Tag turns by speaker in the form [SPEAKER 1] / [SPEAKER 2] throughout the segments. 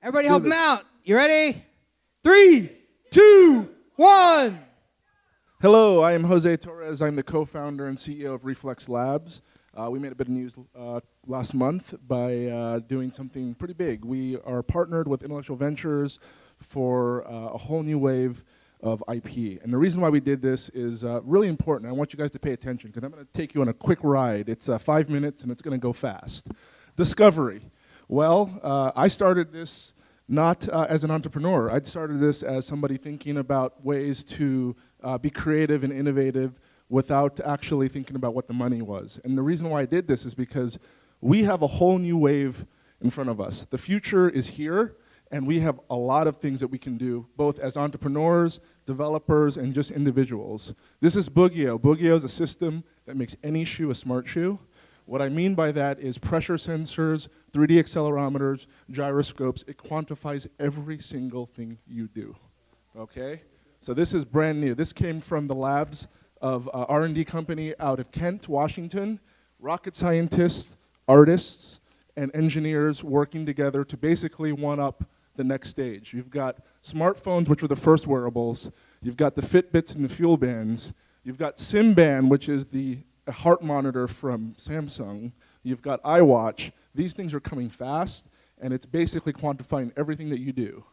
[SPEAKER 1] Everybody help him out. You ready? 3, 2, 1.
[SPEAKER 2] Hello, I am Jose Torres. I'm the co-founder and CEO of REFLX Labs. We made a bit of news last month by doing something pretty big. We are partnered with Intellectual Ventures for a whole new wave of IP. And the reason why we did this is really important. I want you guys to pay attention because I'm going to take you on a quick ride. It's 5 minutes and it's going to go fast. Discovery. Well, I started this not as an entrepreneur. I started this as somebody thinking about ways to be creative and innovative without actually thinking about what the money was. And the reason why I did this is because we have a whole new wave in front of us. The future is here, and we have a lot of things that we can do, both as entrepreneurs, developers, and just individuals. This is Boogio. Boogio is a system that makes any shoe a smart shoe. What I mean by that is pressure sensors, 3D accelerometers, gyroscopes. It quantifies every single thing you do, okay? So this is brand new. This came from the labs of an R&D company out of Kent, Washington, rocket scientists, artists, and engineers working together to basically one-up the next stage. You've got smartphones, which were the first wearables. You've got the Fitbits and the Fuel Bands. You've got SimBand, which is the heart monitor from Samsung. You've got iWatch. These things are coming fast, and it's basically quantifying everything that you do.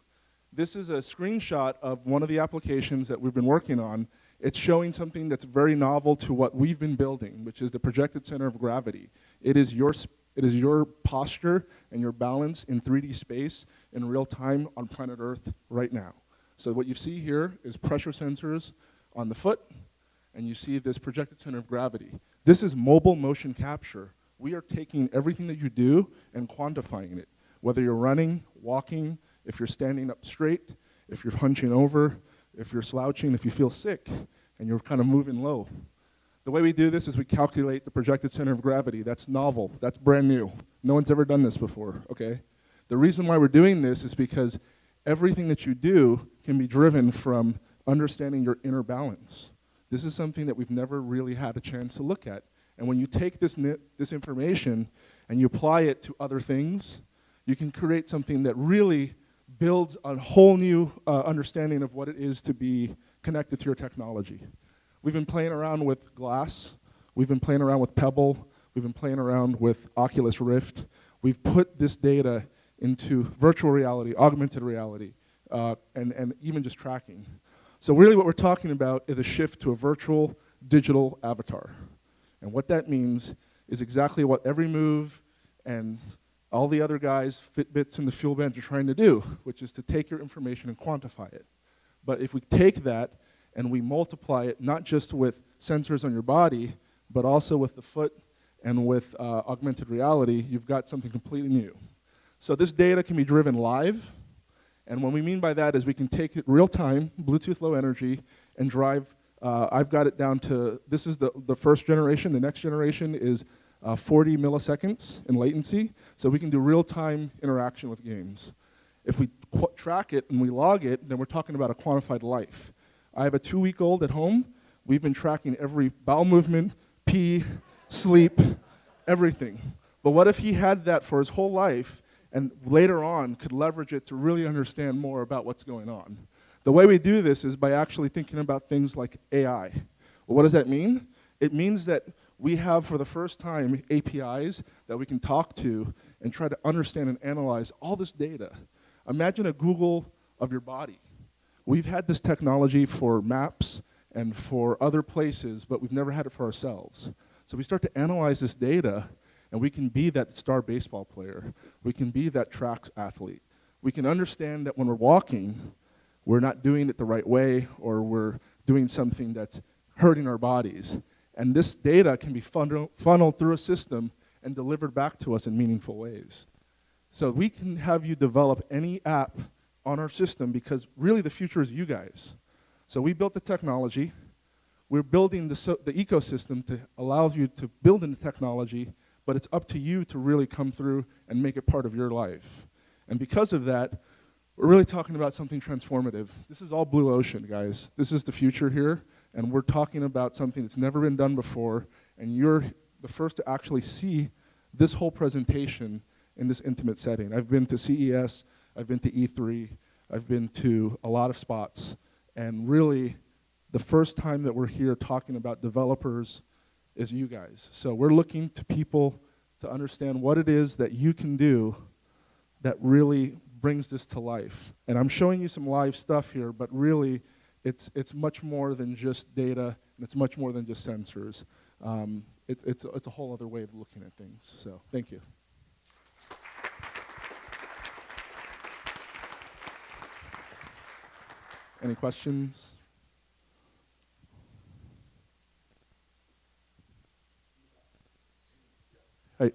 [SPEAKER 2] This is a screenshot of one of the applications that we've been working on. It's showing something that's very novel to what we've been building, which is the projected center of gravity. It is your posture and your balance in 3D space in real time on planet Earth right now. So what you see here is pressure sensors on the foot, and you see this projected center of gravity. This is mobile motion capture. We are taking everything that you do and quantifying it, whether you're running, walking, if you're standing up straight, if you're hunching over, if you're slouching, if you feel sick, and you're kind of moving low. The way we do this is we calculate the projected center of gravity. That's novel. That's brand new. No one's ever done this before, okay? The reason why we're doing this is because everything that you do can be driven from understanding your inner balance. This is something that we've never really had a chance to look at. And when you take this information and you apply it to other things, you can create something that really builds a whole new understanding of what it is to be connected to your technology. We've been playing around with glass. We've been playing around with Pebble. We've been playing around with Oculus Rift. We've put this data into virtual reality, augmented reality, and even just tracking. So really what we're talking about is a shift to a virtual digital avatar. And what that means is exactly what every move and all the other guys, Fitbits and the Fuel Bands are trying to do, which is to take your information and quantify it. But if we take that and we multiply it not just with sensors on your body, but also with the foot and with augmented reality, you've got something completely new. So this data can be driven live. And what we mean by that is we can take it real time, Bluetooth low energy, and drive, I've got it down to, this is the first generation. The next generation is 40 milliseconds in latency. So we can do real time interaction with games. If we track it and we log it, then we're talking about a quantified life. I have a 2-week-old at home. We've been tracking every bowel movement, pee, sleep, everything. But what if he had that for his whole life and later on could leverage it to really understand more about what's going on? The way we do this is by actually thinking about things like AI. Well, what does that mean? It means that we have, for the first time, APIs that we can talk to and try to understand and analyze all this data. Imagine a Google of your body. We've had this technology for maps and for other places, but we've never had it for ourselves. So we start to analyze this data, and we can be that star baseball player. We can be that track athlete. We can understand that when we're walking, we're not doing it the right way, or we're doing something that's hurting our bodies. And this data can be funneled through a system and delivered back to us in meaningful ways. So we can have you develop any app on our system because really the future is you guys. So we built the technology. We're building the ecosystem to allow you to build in the technology, but it's up to you to really come through and make it part of your life. And because of that, we're really talking about something transformative. This is all blue ocean, guys. This is the future here, and we're talking about something that's never been done before, and you're the first to actually see this whole presentation in this intimate setting. I've been to CES, I've been to E3. I've been to a lot of spots. And really, the first time that we're here talking about developers is you guys. So we're looking to people to understand what it is that you can do that really brings this to life. And I'm showing you some live stuff here, but really, it's much more than just data, and it's much more than just sensors. It's a whole other way of looking at things. So thank you. Any questions? Hey.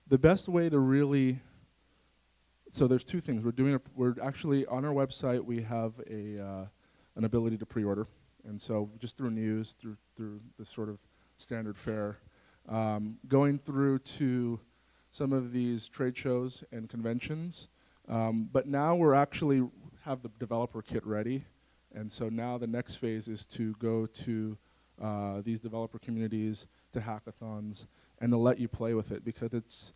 [SPEAKER 2] The best way to really, so there's two things. We're actually on our website. We have an ability to pre-order, and so just through news, through the sort of standard fare, going through to some of these trade shows and conventions. But now we're actually have the developer kit ready, and so now the next phase is to go to these developer communities, to hackathons, and to let you play with it, because it's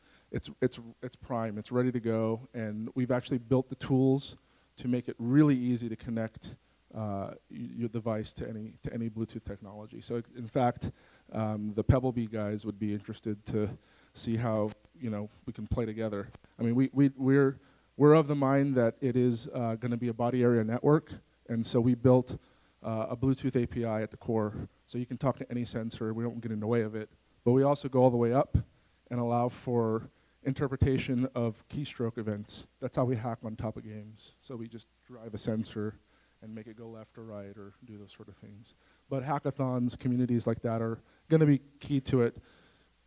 [SPEAKER 2] prime, it's ready to go, and we've actually built the tools to make it really easy to connect your device to any Bluetooth technology. So in fact, the Pebblebee guys would be interested to see how we can play together. I mean, we're of the mind that it is going to be a body area network, and so we built a Bluetooth API at the core, so you can talk to any sensor. We don't get in the way of it. But we also go all the way up and allow for interpretation of keystroke events. That's how we hack on top of games. So we just drive a sensor and make it go left or right or do those sort of things. But hackathons, communities like that are going to be key to it.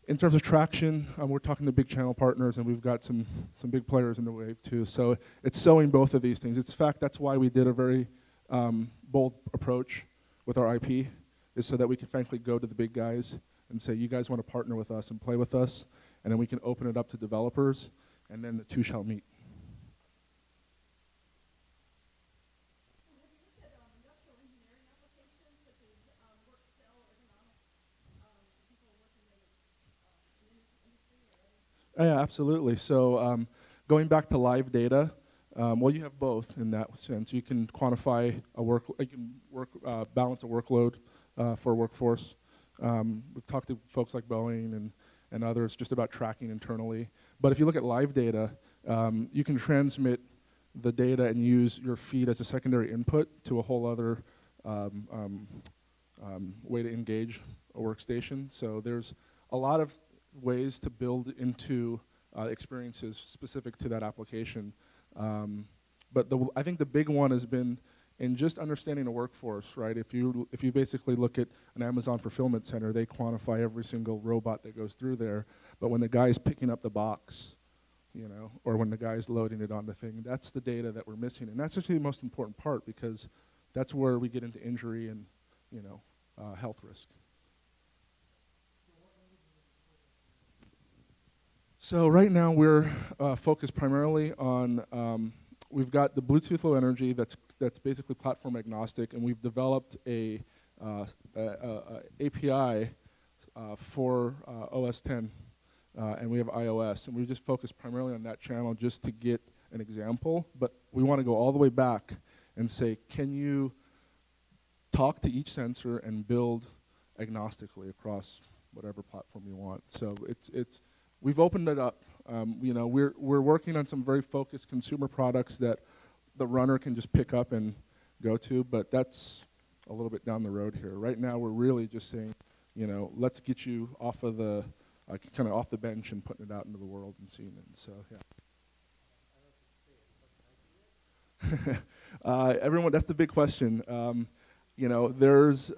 [SPEAKER 2] In terms of traction, we're talking to big channel partners, and we've got some big players in the wave too. So it's sewing both of these things. In fact, that's why we did a very bold approach with our IP, is so that we can frankly go to the big guys and say, you guys want to partner with us and play with us, and then we can open it up to developers, and then the two shall meet. Yeah, absolutely. So going back to live data, well, you have both in that sense. You can quantify balance a workload for a workforce. We've talked to folks like Boeing and others just about tracking internally. But if you look at live data, you can transmit the data and use your feed as a secondary input to a whole other way to engage a workstation. So there's a lot of ways to build into experiences specific to that application. But I think the big one has been in just understanding a workforce, right? If you basically look at an Amazon fulfillment center, they quantify every single robot that goes through there. But when the guy's picking up the box, or when the guy's loading it on the thing, that's the data that we're missing. And that's actually the most important part, because that's where we get into injury and, health risk. So right now we're focused primarily on, we've got the Bluetooth Low Energy that's basically platform agnostic, and we've developed a API for OS 10, and we have iOS, and we just focus primarily on that channel just to get an example, but we want to go all the way back and say, can you talk to each sensor and build agnostically across whatever platform you want? So we've opened it up. We're working on some very focused consumer products that the runner can just pick up and go to, but that's a little bit down the road here. Right now, we're really just saying, let's get you off of the kind of off the bench and putting it out into the world and seeing it. So yeah. Everyone, that's the big question. There's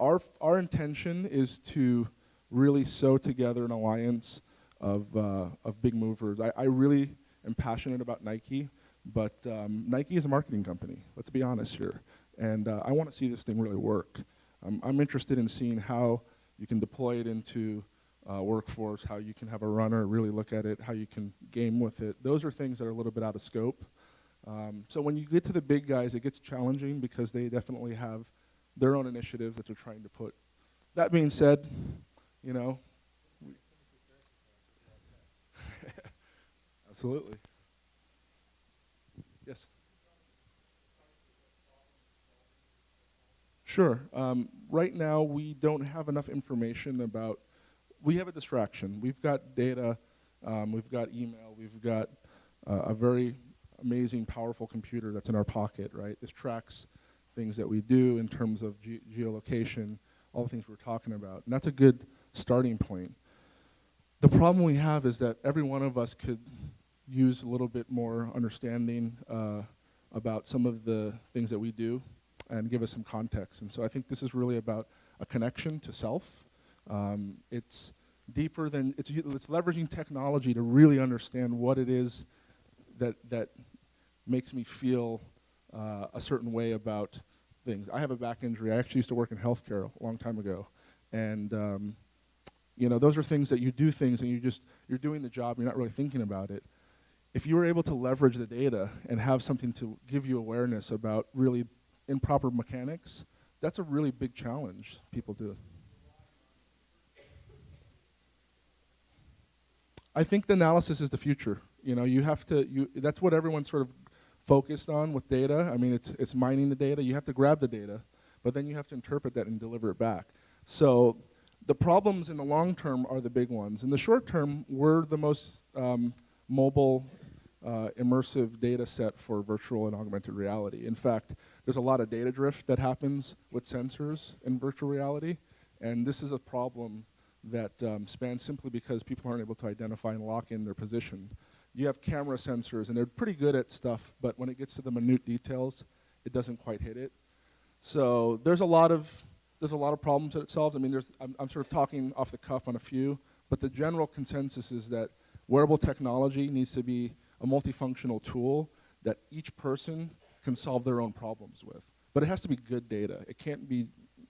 [SPEAKER 2] our intention is to really sew together an alliance of big movers. I really am passionate about Nike, but Nike is a marketing company. Let's be honest here, and I want to see this thing really work. I'm interested in seeing how you can deploy it into workforce, how you can have a runner really look at it, how you can game with it. Those are things that are a little bit out of scope. So when you get to the big guys, it gets challenging because they definitely have their own initiatives that they're trying to put. That being said, you know, absolutely. Yes. Sure. Right now, we don't have enough information about. We have a distraction. We've got data, we've got email, we've got a very amazing, powerful computer that's in our pocket, right? This tracks things that we do in terms of geolocation, all the things we're talking about. And that's a good starting point. The problem we have is that every one of us could use a little bit more understanding about some of the things that we do and give us some context. And so I think this is really about a connection to self. It's deeper than, it's leveraging technology to really understand what it is that makes me feel a certain way about things. I have a back injury. I actually used to work in healthcare a long time ago. And you know, those are things that you do things and you're doing the job, you're not really thinking about it. If you were able to leverage the data and have something to give you awareness about really improper mechanics, that's a really big challenge people do. I think the analysis is the future. You know, you have to, that's what everyone's sort of focused on with data. I mean, it's mining the data. You have to grab the data, but then you have to interpret that and deliver it back. So the problems in the long term are the big ones. In the short term, we're the most mobile, immersive data set for virtual and augmented reality. In fact, there's a lot of data drift that happens with sensors in virtual reality, and this is a problem that spans simply because people aren't able to identify and lock in their position. You have camera sensors, and they're pretty good at stuff, but when it gets to the minute details, it doesn't quite hit it. So there's a lot of problems that it solves. I mean, I'm sort of talking off the cuff on a few, but the general consensus is that wearable technology needs to be a multifunctional tool that each person can solve their own problems with. But it has to be good data. It can't be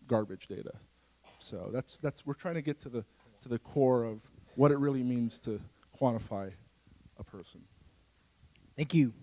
[SPEAKER 2] garbage data. So we're trying to get to the core of what it really means to quantify a person.
[SPEAKER 1] Thank you.